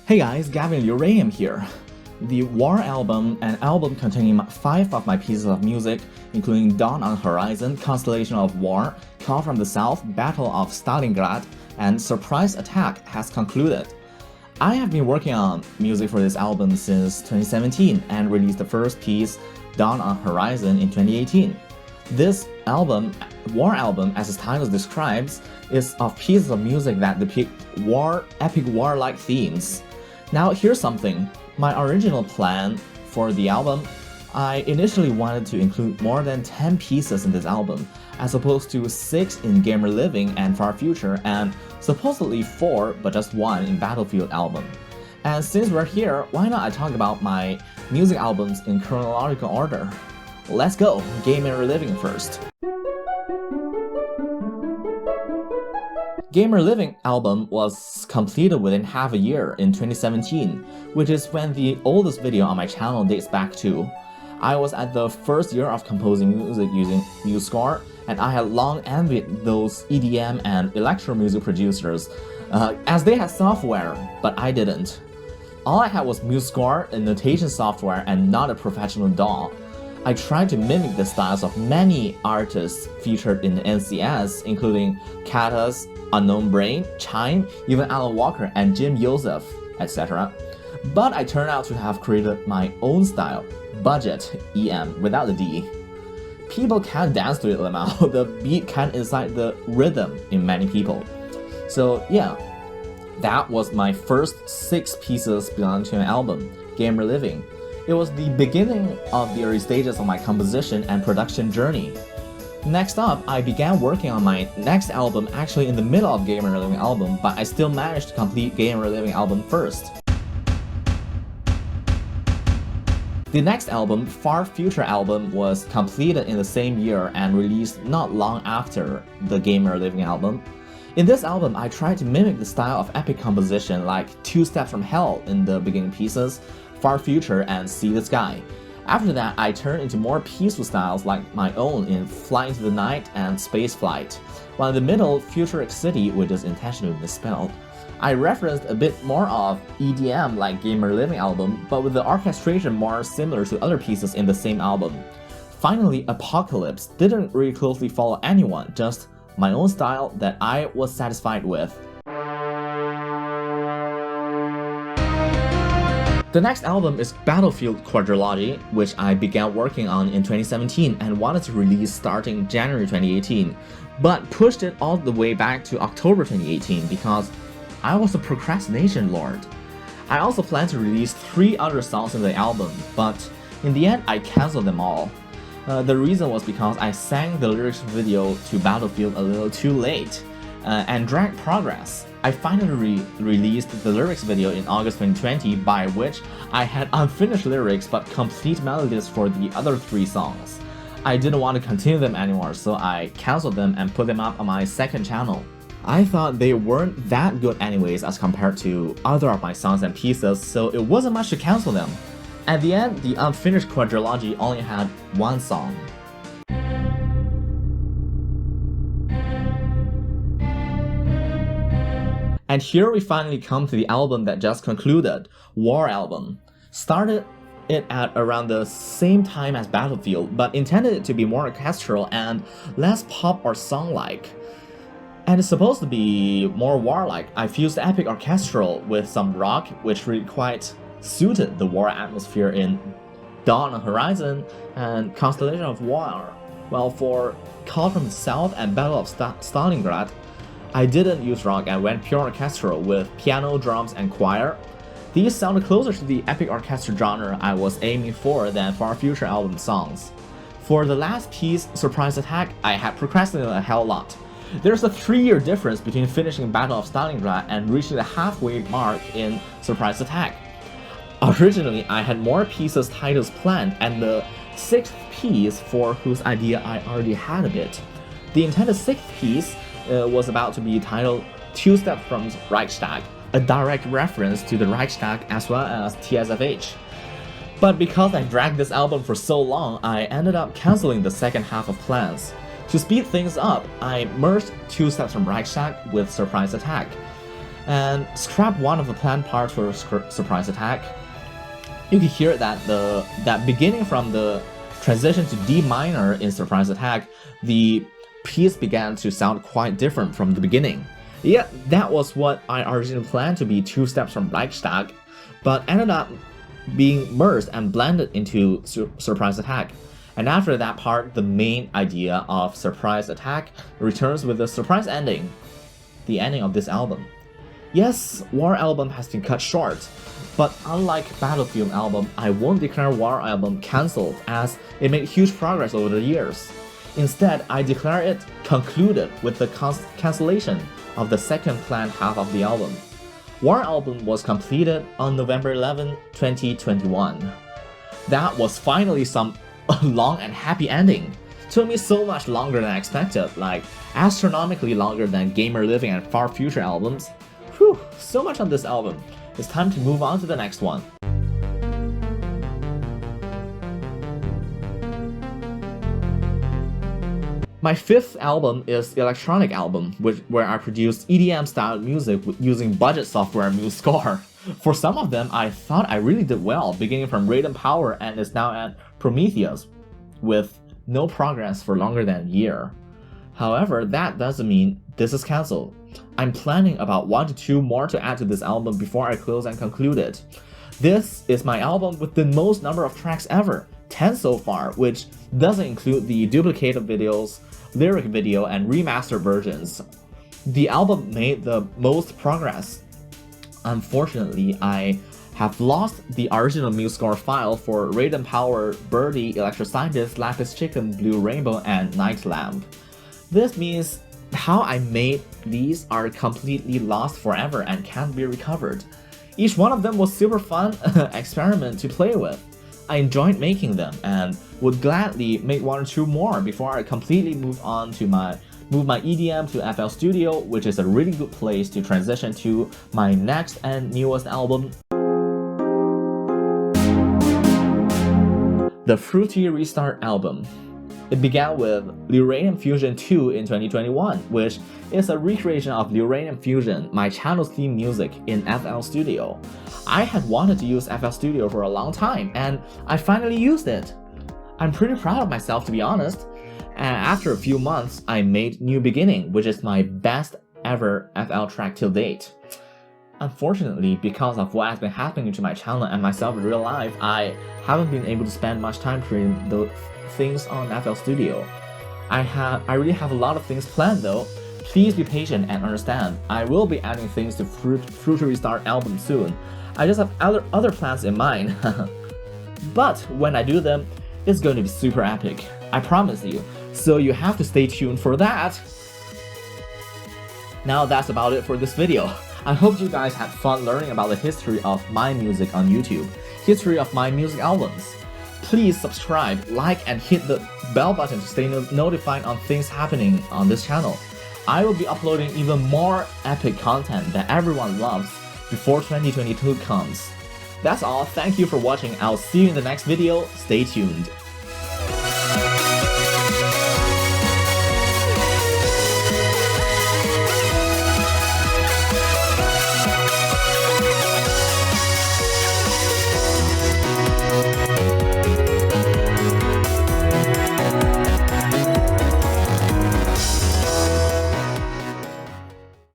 Hey guys, Gavin Uranium here. The War album, an album containing 5 of my pieces of music, including Dawn on the Horizon, Constellation of War, Call from the South, Battle of Stalingrad, and Surprise Attack, has concluded. I have been working on music for this album since 2017 and released the first piece, Dawn on Horizon, in 2018. This album, War album, as its title describes, is of pieces of music that depict epic war-like themes. Now here's something. My original plan for the album, I initially wanted to include more than 10 pieces in this album, as opposed to 6 in Gamer Living and Far Future, and supposedly 4 but just 1 in Battlefield album. And since we're here, why not I talk about my music albums in chronological order? Let's go, Gamer Living first. Gamer Living album was completed within half a year in 2017, which is when the oldest video on my channel dates back to. I was at the first year of composing music using MuseScore, and I had long envied those EDM and electro music producers, as they had software, but I didn't. All I had was MuseScore, a notation software, and not a professional DAW. I tried to mimic the styles of many artists featured in the NCS, including Katas, Unknown Brain, Chime, even Alan Walker and Jim Joseph, etc. But I turned out to have created my own style, budget EM, without the D. People can't dance to it, Lamau. The beat can't incite the rhythm in many people. So yeah, that was my first 6 pieces belonging to an album, Gamer Living. It was the beginning of the early stages of my composition and production journey. Next up, I began working on my next album actually in the middle of Gamer Living album, but I still managed to complete Gamer Living album first. The next album, Far Future album, was completed in the same year and released not long after the Gamer Living album. In this album, I tried to mimic the style of epic composition like Two Steps from Hell in the beginning pieces, Far Future, and See the Sky. After that, I turned into more peaceful styles like my own in Fly into the Night and Space Flight, while in the middle, Futuric City, which is intentionally misspelled. I referenced a bit more of EDM like Gamer Living album, but with the orchestration more similar to other pieces in the same album. Finally, Apocalypse didn't really closely follow anyone, just my own style that I was satisfied with. The next album is Battlefield Quadrilogy, which I began working on in 2017 and wanted to release starting January 2018, but pushed it all the way back to October 2018 because I was a procrastination lord. I also planned to release 3 other songs in the album, but in the end I cancelled them all. The reason was because I sang the lyrics video to Battlefield a little too late and dragged progress. I finally released the lyrics video in August 2020, by which I had unfinished lyrics but complete melodies for the other 3 songs. I didn't want to continue them anymore, so I cancelled them and put them up on my second channel. I thought they weren't that good anyways as compared to other of my songs and pieces, so it wasn't much to cancel them. At the end, the unfinished quadrilogy only had 1 song. And here we finally come to the album that just concluded, War album. Started it at around the same time as Battlefield, but intended it to be more orchestral and less pop or song-like. And it's supposed to be more war-like. I fused epic orchestral with some rock, which really quite suited the war atmosphere in Dawn on Horizon and Constellation of War. While for Call from the South and Battle of Stalingrad, I didn't use rock and went pure orchestral with piano, drums, and choir. These sounded closer to the epic orchestra genre I was aiming for than Far Future album songs. For the last piece, Surprise Attack, I had procrastinated a hell lot. There's a 3-year difference between finishing Battle of Stalingrad and reaching the halfway mark in Surprise Attack. Originally, I had more pieces titles planned and the 6th piece for whose idea I already had a bit. The intended 6th piece was about to be titled Two Steps from Reichstag, a direct reference to the Reichstag as well as TSFH. But because I dragged this album for so long, I ended up cancelling the second half of plans. To speed things up, I merged Two Steps from Reichstag with Surprise Attack. and scrap one of the planned parts for Surprise Attack. You can hear that beginning from the transition to D minor in Surprise Attack, the piece began to sound quite different from the beginning. Yeah, that was what I originally planned to be 2 steps from Reichstag, but ended up being merged and blended into Surprise Attack. And after that part, the main idea of Surprise Attack returns with a surprise ending, the ending of this album. Yes, War Album has been cut short, but unlike Battlefield Album, I won't declare War Album cancelled as it made huge progress over the years. Instead, I declare it concluded with the cancellation of the second planned half of the album. War Album was completed on November 11, 2021. That was finally some long and happy ending. Took me so much longer than I expected, like astronomically longer than Gamer Living and Far Future albums. Whew, so much on this album. It's time to move on to the next one. My 5th album is Electronic Album, where I produced EDM-style music using budget software MuseScore. For some of them, I thought I really did well, beginning from Raiden Power and is now at Prometheus, with no progress for longer than a year. However, that doesn't mean this is cancelled. I'm planning about 1 to 2 more to add to this album before I close and conclude it. This is my album with the most number of tracks ever, 10 so far, which doesn't include the duplicated videos, lyric video, and remastered versions. The album made the most progress. Unfortunately, I have lost the original MuseScore file for Raiden Power, Birdie, Electro Scientist, Lapis Chicken, Blue Rainbow, and Night Lamp. This means how I made these are completely lost forever and can't be recovered. Each one of them was super fun experiment to play with. I enjoyed making them and would gladly make 1 or 2 more before I completely move my EDM to FL Studio, which is a really good place to transition to my next and newest album, the Fruity Restart album. It began with Lyuranium Fusion 2 in 2021, which is a recreation of Lyuranium Fusion, my channel's theme music, in FL Studio. I had wanted to use FL Studio for a long time, and I finally used it. I'm pretty proud of myself, to be honest. And after a few months, I made New Beginning, which is my best ever FL track till date. Unfortunately, because of what has been happening to my channel and myself in real life, I haven't been able to spend much time creating the things on FL Studio. I really have a lot of things planned though. Please be patient and understand. I will be adding things to Fruity Restart album soon. I just have other plans in mind. But when I do them, it's going to be super epic. I promise you. So you have to stay tuned for that. Now that's about it for this video. I hope you guys had fun learning about the history of my music on YouTube, history of my music albums. Please subscribe, like, and hit the bell button to stay notified on things happening on this channel. I will be uploading even more epic content that everyone loves before 2022 comes. That's all, thank you for watching, I'll see you in the next video, stay tuned.